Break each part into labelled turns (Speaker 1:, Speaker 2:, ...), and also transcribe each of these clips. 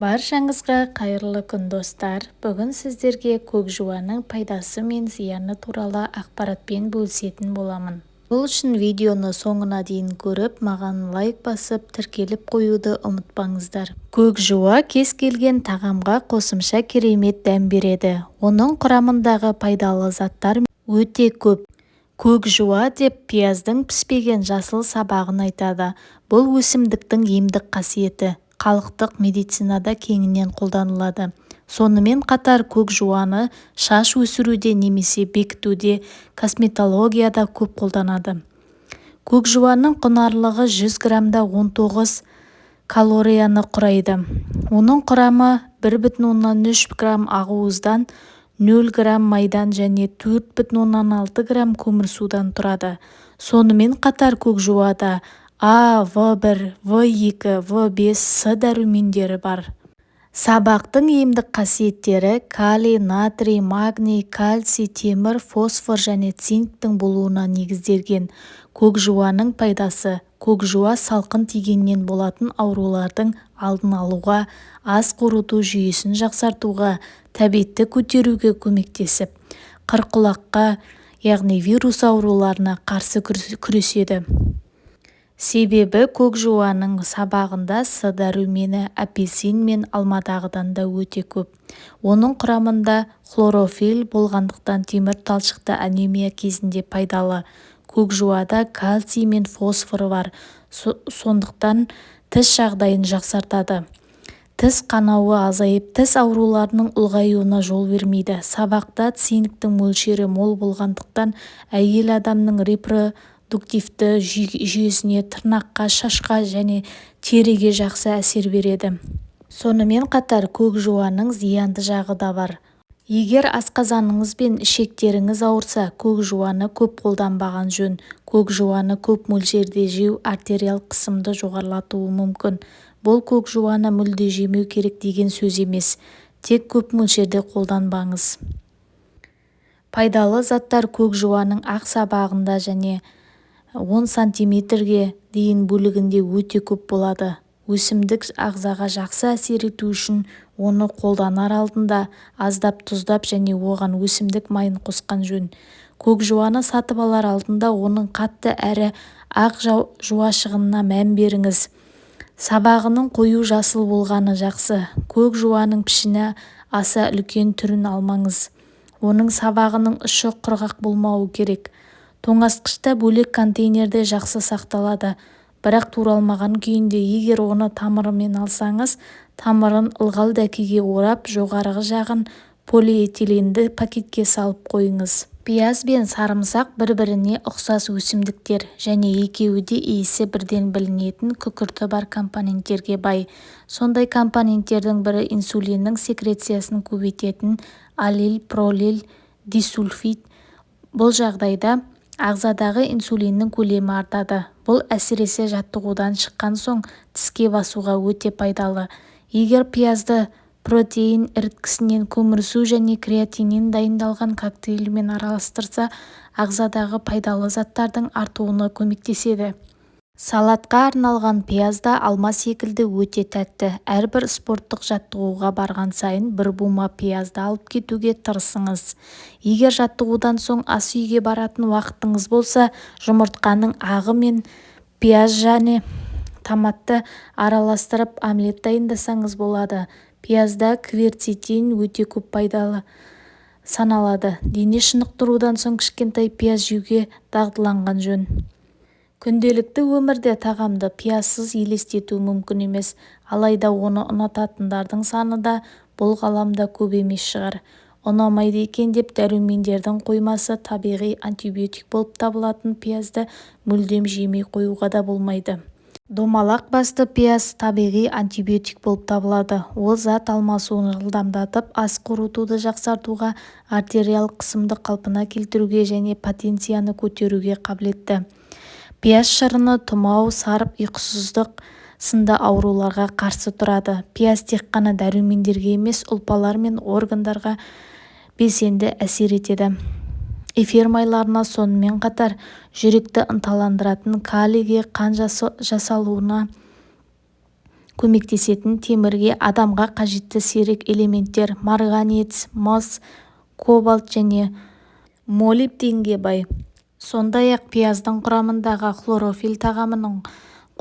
Speaker 1: Баршаңызға қайырлы күн достар. Бүгін сіздерге көкжуаның пайдасы мен зияны туралы ақпаратпен бөлісетін боламын. Бұл үшін видеоны соңына дейін көріп, маған лайк басып, тіркеліп қоюды ұмытпаңыздар. Көкжуа кез келген тағамға қосымша керемет дәм береді. Оның құрамындағы пайдалы заттар өте көп. Көкжуа деп пияздың піспеген жасыл сабағын айтады. Бұл өсімдіктің емдік қасиеті. Халықтық медицинада кеңінен қолданылады. Сонымен қатар көкжуаны шаш өсіруде немесе бекітуде, косметологияда көп қолданады. Көкжуаның құнарлығы 100 граммда 19 калорияны құрайды. Оның құрамы 1,3 грамм ақуыздан, 0 грамм майдан және 4,6 грамм көмірсудан тұрады. Сонымен қатар көкжуада А, В1, В2, В5, С дәрумендері бар. Сабақтың емдік қасиеттері калий, натрий, магний, кальций, темір, фосфор және цинктің болуына негізделген. Көкжуаның пайдасы: көкжуа салқын тигеннен болатын аурулардың алдын алуға, ас қорыту жүйесін жақсартуға, тәбетті көтеруге көмектесіп, қырқұлаққа, яғни вирус ауруларына қарсы күреседі. Себебі көкжуаның сабағында С дәрумені апельсин мен алмадағыдан да өте көп. Оның құрамында хлорофилл болғандықтан темір талшықты анемия кезінде пайдалы. Көкжуада кальций мен фосфор бар, сондықтан тіс жағдайын жақсартады. Тіс қанауы азайып, тіс ауруларының ұлғаюына жол бермейді. Сабақта цинктің мөлшері мол болғандықтан әйел адамның репродуктивті жүйесіне, тырнаққа, шашқа және теріге жақсы әсер береді. Сонымен қатар көкжуаның зиянды жағы да бар. Егер асқазаныңыз бен ішектеріңіз ауырса, көкжуаны көп қолданбаған жөн. Көкжуаны көп мөлшерде жеу артериал қысымды жоғарылатуы мүмкін. Бұл көкжуаны мүлде жемеу керек деген сөз емес. Тек көп мөлшерде қолданбаңыз. Пайдалы заттар көкжуаның ақ сабағында және 10 сантиметрге дейін бөлігінде өте көп болады. Өсімдік ағзаға жақсы әсер ету үшін оны қолданар алдында аздап тұздап және оған өсімдік майын қосқан жөн. Көкжуаны сатып алар алдында оның қатты әрі ақ жуашығына мән беріңіз. Сабағының қою жасыл болғаны жақсы. Көкжуаның пішіні аса үлкен түрін алмаңыз. Оның сабағының ұшы құрғақ болмауы керек. Тоңазытқышта бөлек контейнерде жақсы сақталады. Бірақ туралмаған күйінде, егер оны тамырымен алсаңыз, тамырын ылғал дәкеге орап, жоғарғы жағын полиэтиленді пакетке салып қойыңыз. Пияз бен сарымсақ бір-біріне ұқсас өсімдіктер және екеуі де иісі бірден білінетін күкірті бар компоненттерге бай. Сондай компоненттердің бірі инсулиннің секрециясын көбейтетін аллил-пролил дисульфид. Бұл жағдайда ағзадағы инсулиннің көлемі артады. Бұл әсіресе жаттығудан шыққан соң тіске басуға өте пайдалы. Егер пиязды протеин іріткісінен көмірсу және креатинин дайындалған коктейльмен араластырса, ағзадағы пайдалы заттардың артуына көмектеседі. Салатқа арналған пияз да алма секілді өте тәтті. Әрбір спорттық жаттығуға барған сайын бір бума пиязды алып кетуге тырысыңыз. Егер жаттығудан соң ас үйге баратын уақытыңыз болса, жұмыртқаның ағы мен пияз және томатты араластырып омлет дайындасаңыз болады. Пиязда кверцетин өте көп пайдалы саналады. Дене шынықтырудан соң кішкентай пияз жеуге дағдыланған жөн. Күнделікті өмірде тағамды пиязсыз елестету мүмкін емес, алайда оны ұнататындардың саны да бұл ғаламда көп емес шығар. Ұнамайды екен деп дәрумендердің қоймасы табиғи антибиотик болып табылатын пиязды мүлдем жемей қоюға да болмайды. Домалақ басты пияз табиғи антибиотик болып табылады. Ол зат алмасуын жылдамдатып, ас қорытуды жақсартуға, артериал қысымды қалпына келтіруге және потенцияны көтеруге қабілетті. Пияз шырыны тұмау, сарып, ұйқысыздық сынды ауруларға қарсы тұрады. Пияз тек қана дәрумендерге емес, ұлпалар мен органдарға белсенді әсер етеді. Эфир майларына, сонымен қатар жүректі ынталандыратын калийге, қан жасалуына көмектесетін темірге адамға қажетті серік элементтер марганец, мыс, кобальт және молибденге бай. Сондай-ақ пияздың құрамындағы хлорофилл тағамының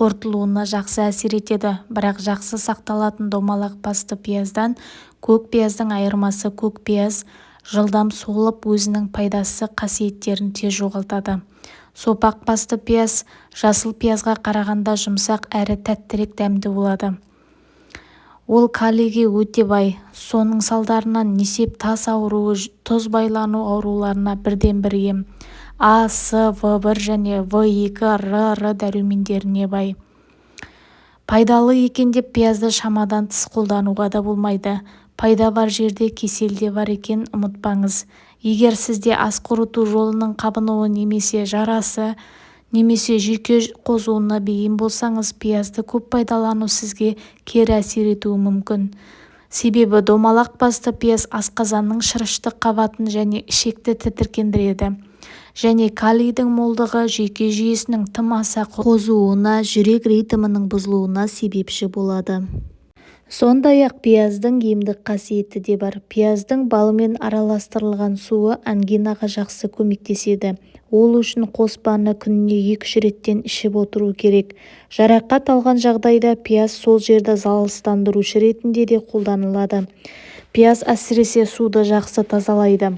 Speaker 1: қорытылуына жақсы әсер етеді. Бірақ жақсы сақталатын домалақ басты пияздан көк пияздың айырмасы көк пияз жылдам солып өзінің пайдасы қасиеттерін тез жоғалтады. Сопақ басты пияз жасыл пиязға қарағанда жұмсақ әрі тәттірек дәмді болады. Ол калийге өте бай. Соның салдарынан несеп тас ауруы, тұз байлану ауруларына бірден-бір ем. А, С, В1 және В2, Р дәрумендеріне бай. Пайдалы екен деп пиязды шамадан тыс қолдануға да болмайды. Пайда бар жерде кесел де бар екен ұмытпаңыз. Егер сізде ас қорыту жолының қабынуы немесе жарасы немесе жүйке қозуына бейім болсаңыз, пиязды көп пайдалану сізге кері әсер етуі мүмкін. Себебі домалақ басты пияз асқазанның шырышты қабатын және ішекті тітіркендіреді. Және калийдің молдығы жүйке жүйесінің тым аса қозуына, жүрек ритмінің бұзылуына себепші болады. Сондай-ақ пияздың емдік қасиеті де бар. Пияздың балымен араластырылған суы ангинаға жақсы көмектеседі. Ол үшін қоспаны күніне 2-3 реттен ішіп отыру керек. Жарақат алған жағдайда пияз сол жерді залалсыздандырушы ретінде де қолданылады. Пияз әсіресе суды жақсы тазалайды.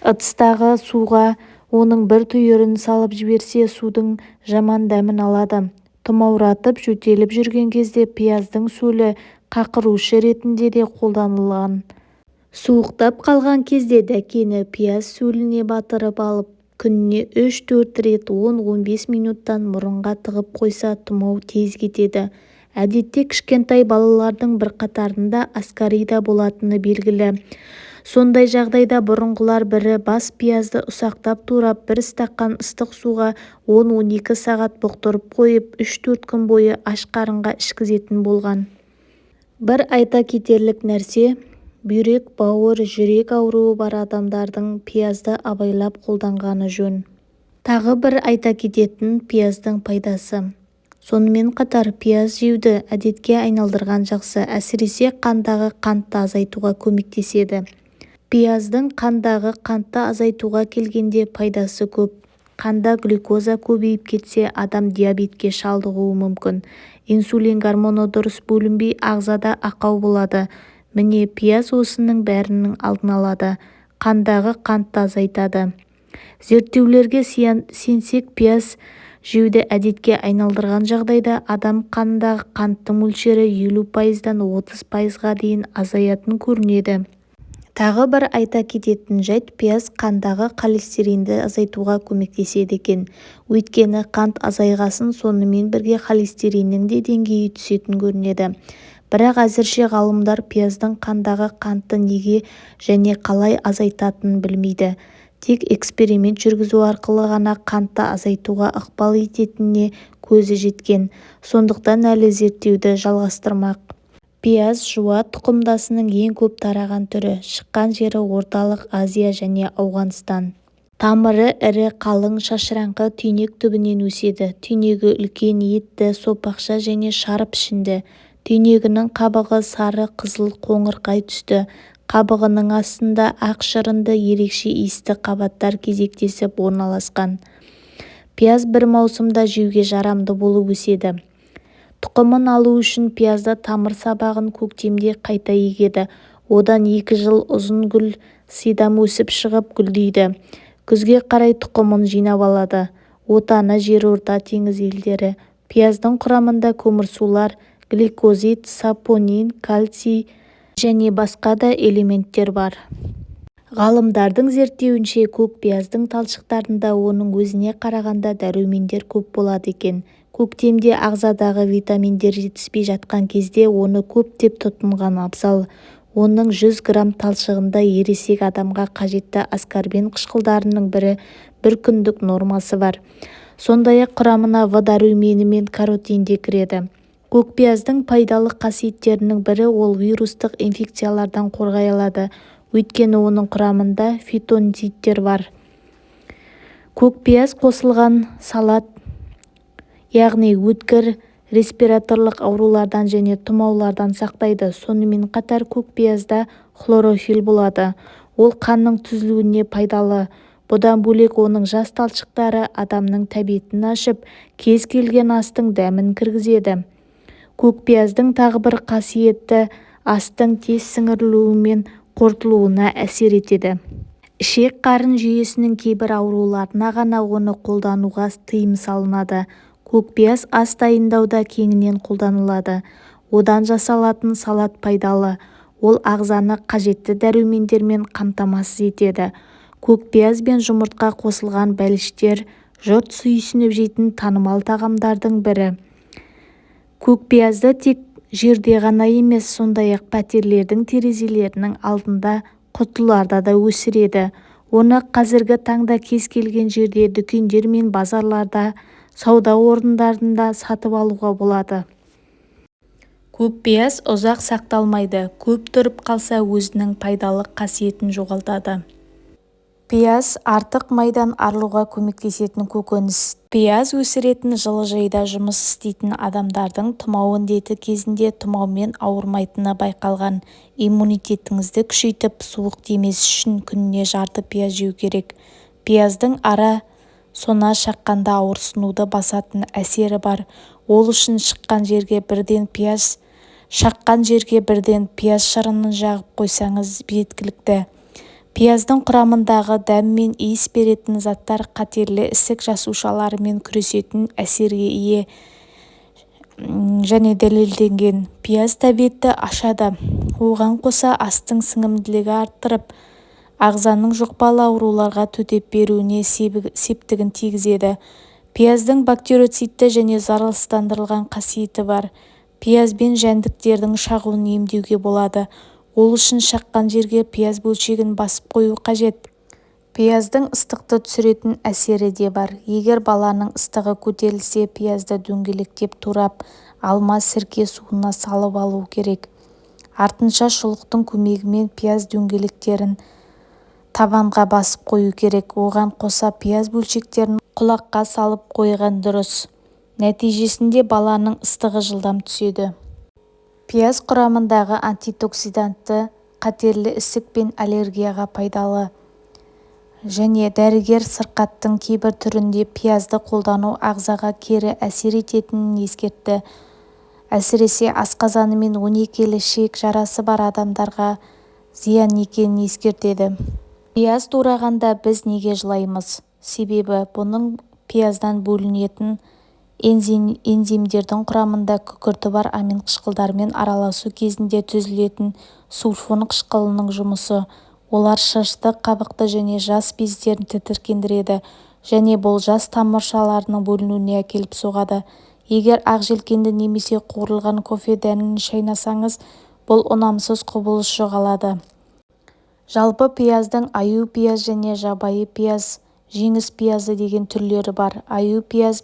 Speaker 1: Ыдыстағы суға оның бір түйірін салып жіберсе, судың жаман дәмін алады. Тұмауратып, жөтеліп жүрген кезде пияздың сөлі қақырушы ретінде де қолданылған. Суықтап қалған кезде дәкені пияз сөліне батырып алып, күніне 3-4 рет 10-15 минуттан мұрынға тығып қойса, тұмау тез кетеді. Әдетте кішкентай балалардың бірқатарында аскарида болатыны белгілі. Сондай жағдайда бұрынғылар бірі бас пиязды ұсақтап турап, бір стақан ыстық суға 10-12 сағат бұқтырып қойып, 3-4 күн бойы аш қарынға ішкізетін болған. Бір айта кетерлік нәрсе, бүйрек, бауыр, жүрек ауруы бар адамдардың пиязды абайлап қолданғаны жөн. Тағы бір айта кететін пияздың пайдасы. Сонымен қатар пияз жеуді әдетке айналдырған жақсы, әсіресе қандағы қантты азайтуға көмектеседі. Пияздың қандағы қантты азайтуға келгенде пайдасы көп. Қанда глюкоза көбейіп кетсе, адам диабетке шалдығуы мүмкін. Инсулин гормоны дұрыс бөлінбей, ағзада ақау болады. Міне, пияз осының бәрінің алдын алады. Қандағы қантты азайтады. Зерттеулерге сенсек, пияз жеуді әдетке айналдырған жағдайда адам қанындағы қанттың мөлшері 50%-дан 30%-ға дейін азаятын көрінеді. Тағы бір айта кететін жайт, пияз қандағы холестеринді азайтуға көмектеседі екен. Өйткені қант азайғасын, сонымен бірге холестериннің де деңгейі түсетін көрінеді. Бірақ әзірше ғалымдар пияздың қандағы қантты неге және қалай азайтатынын білмейді. Тек эксперимент жүргізу арқылы ғана қантты азайтуға ықпал ететініне көзі жеткен. Сондықтан әлі зерттеуді жалғастырмақ. Пияз жуа тұқымдасының ең көп тараған түрі. Шыққан жері Орталық Азия және Ауғанстан. Тамыры ірі, қалың, шашыраңқы түйнек түбінен өседі. Түйнегі үлкен, етті, сопақша және шар пішінді. Түйнегінің қабығы сары, қызыл, қоңырқай түсті. Қабығының астында ақ шырынды ерекше иісті қабаттар кезектесіп орналасқан. Пияз бір маусымда жеуге жарамды болып өседі. Тұқымын алу үшін пиязды тамыр сабағын көктемде қайта егеді. Одан 2 жыл ұзын гүл сидам өсіп шығып гүлдейді. Күзге қарай тұқымын жинап алады. Отаны жерорта теңіз елдері. Пияздың құрамында көмірсулар, гликозид, сапонин, кальций және басқа да элементтер бар. Ғалымдардың зерттеуінше, көк пияздың талшықтарында оның өзіне қарағанда дәрумендер көп болады екен. Көктемде ағзадағы витаминдер жетіспей жатқан кезде оны көптеп тұтынған абзал. Оның 100 грамм талшығында ересек адамға қажетті аскорбин қышқылдарының бірі 1 күндік нормасы бар. Сондай-ақ құрамына В дәрумені мен каротин де кіреді. Көк пияздың пайдалы қасиеттерінің бірі ол вирустық инфекциялардан қорғай алады. Өйткені оның құрамында фитонцидтер бар. Көк пияз қосылған салат, яғни өткір респираторлық аурулардан және тұмаулардан сақтайды. Сонымен қатар көкпиязда хлорофилл болады. Ол қанның түзілуіне пайдалы. Бұдан бөлек оның жас талшықтары адамның тәбетін ашып, кез келген астың дәмін кіргізеді. Көкпияздың тағы бір қасиеті астың тез сіңірілуі мен қорытылуына әсер етеді. Ішек-қарын жүйесінің кейбір ауруларына ғана оны қолдануға тыйым салынады. Көкпияз ас дайындауда кеңінен қолданылады. Одан жасалатын салат пайдалы. Ол ағзаны қажетті дәрумендермен қамтамасыз етеді. Көкпияз бен жұмыртқа қосылған бәліштер жұрт сүйсініп жейтін танымал тағамдардың бірі. Көкпиязды тек жерде ғана емес, сондай-ақ пәтерлердің терезелерінің алдында, құтыларда да өсіреді. Оны қазіргі таңда кез келген жерде, дүкендер мен базарларда, сауда орындарында сатып алуға болады. Көкпияз ұзақ сақталмайды. Көп тұрып қалса өзінің пайдалы қасиетін жоғалтады. Пияз артық майдан арылуға көмектесетін көкөніс. Пияз өсіретін жылыжайда жұмыс істейтін адамдардың тұмау індеті кезінде тұмаумен ауырмайтыны байқалған. Иммунитетіңізді күшейтіп, суық тимес үшін күніне жарты пияз жеу керек. Пияздың ара сона шаққанда ауырсынуды басатын әсері бар. Ол үшін шаққан жерге бірден пияз шырынын жағып қойсаңыз жеткілікті. Пияздың құрамындағы дәм мен иіс беретін заттар қатерлі ісік жасушаларымен күресетін әсерге ие және дәлелденген. Пияз тәбетті ашады. Оған қоса астың сіңімділігі арттырып, ағзаның жұқпалы ауруларға төтеп беруіне септігін тигізеді. Пияздың бактерицидті және зарарсыздандырылған қасиеті бар. Пиязбен жәндіктердің шағуын емдеуге болады. Ол үшін шаққан жерге пияз бөлшегін басып қою қажет. Пияздың ыстықты түсіретін әсері де бар. Егер баланың ыстығы көтерілсе, пиязды дөңгелектеп турап, алма сірке суына салып алу керек. Артынша шұлықтың көмегімен пияз дөңгелектерін табанға басып қою керек. Оған қоса пияз бөлшектерін құлаққа салып қойған дұрыс. Нәтижесінде баланың ыстығы жылдам түседі. Пияз құрамындағы антиоксиданты қатерлі ісік пен аллергияға пайдалы. Және дәрігер сырқаттың кейбір түрінде пиязды қолдану ағзаға кері әсер ететінін ескертті. Әсіресе асқазаны мен 12 ішек жарасы бар адамдарға зиян екенін ескертеді. Пияз турағанда біз неге жылаймыз? Себебі бұның пияздан бөлінетін энзимдердің құрамында күкірті бар амин қышқылдармен араласу кезінде түзілетін сульфон қышқылының жұмысы. Олар шашты, қабықты және жас бездерін тітіркендіреді және бұл жас тамыршаларының бөлінуіне әкеліп соғады. Егер ақжелкенді немесе қуырылған кофе дәнін шайнасаңыз, бұл ұнамсыз құбылыс жоғалады. Жалпы пияздың аю пияз және жабайы пияз, жеңіс пиязы деген түрлері бар. Аю пияз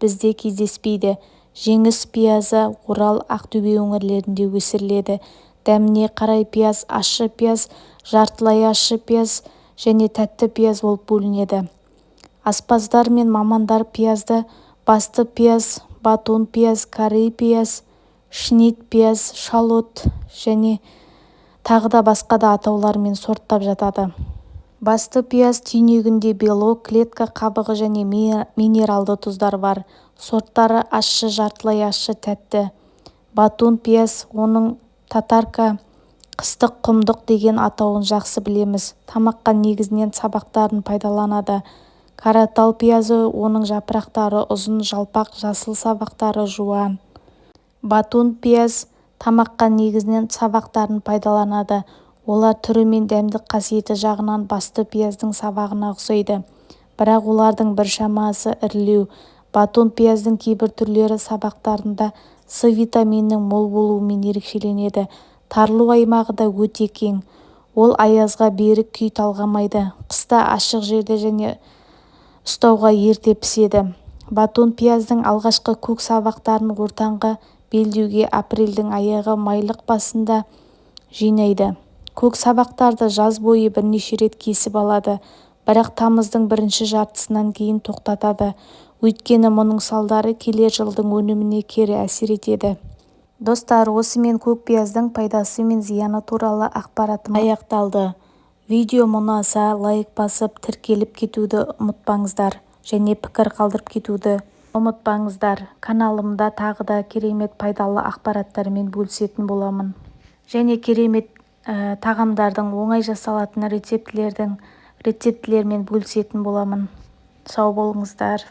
Speaker 1: бізде кездеспейді. Жеңіс пиязы Орал, Ақтөбе өңірлерінде өсіріледі. Дәміне қарай пияз, ащы пияз, жартылай ащы пияз және тәтті пияз болып бөлінеді. Аспаздар мен мамандар пиязды басты пияз, батон пияз, корей пияз, шнит пияз, шалот және тағы да басқа да атаулармен сорттап жатады. Басты пияз түйнегінде белок, клетка қабығы және минералды тұздар бар. Сорттары ащы, жартылай ащы, тәтті. Батон пияз, оның татарка, қыстық құмдық деген атауын жақсы білеміз. Тамаққа негізінен сабақтарын пайдаланады. Каратал пиязы, оның жапырақтары ұзын, жалпақ, жасыл, сабақтары жуан. Батон пияз тамаққа негізінен сабақтарын пайдаланады. Олар түрі мен дәмдік қасиеті жағынан басты пияздың сабағына ұқсайды, бірақ олардың біршамасы ірілеу. Батон пияздың кейбір түрлері сабақтарында С витаминінің мол болуымен ерекшеленеді. Тарылу аймағы да өте кең. Ол аязға берік күй талғамайды. Қыста ашық жерде және ұстауға ерте піседі. Батон пияздың алғашқы көк сабақтарын ортаңғы белдеуге апрельдің аяғы майлық басында жинайды. Көк сабақтарды жаз бойы бірнеше рет кесіп алады. бірақ тамыздың бірінші жартысынан кейін тоқтатады. Өйткені мұның салдары келер жылдың өніміне кері әсер етеді. Достар, осымен көкпияздың пайдасы мен зияны туралы ақпаратым аяқталды. Видео ұнаса лайк басып тіркеліп кетуді ұмытпаңыздар және пікір қалдырып кетуді ұмытпаңыздар. Каналымда тағы да керемет пайдалы ақпараттармен бөлісетін боламын. Және керемет тағамдардың оңай жасалатын рецептілермен бөлісетін боламын. Сау болыңыздар.